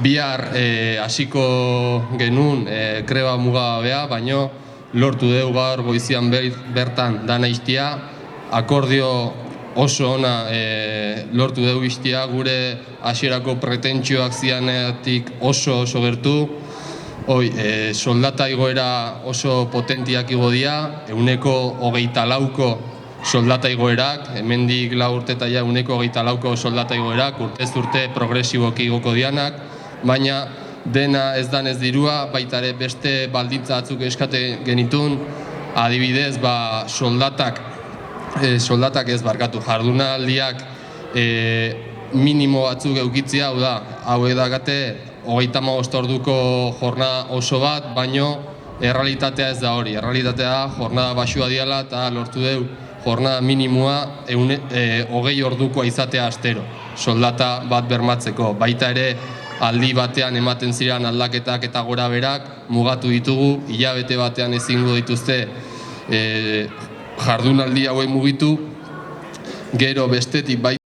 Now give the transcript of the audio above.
Bihar hasiko genuen greba mugagabea, baino lortu dugu gaur goizian bertan dana iztia, akordio oso ona lortu dugu iztia, gure hasierako pretentsioak zianetik oso gertu. Soldata igoera oso potentiak igo dira, 24ko soldata igoerak, hemendik 4 urteta ja 24ko soldata igoerak, urtez urte progresiboki igoko dianak, baina dena ez danez dirua, baita ere beste baldintza batzuk eskate genitun, adibidez, soldatak ez barkatu, jardunaldiak minimo batzuk eukitzia, hau da, hau edagate 35 orduko jornada oso bat, baino errealitatea ez da hori, errealitatea jornada baxua diala eta lortu dugu jornada minimoa 20 ordukoa izatea astero, soldata bat bermatzeko, baita ere aldi batean ematen ziren aldaketak eta gora berak mugatu ditugu, hilabete batean ezingo dituzte jardunaldi hauek mugitu, gero bestetik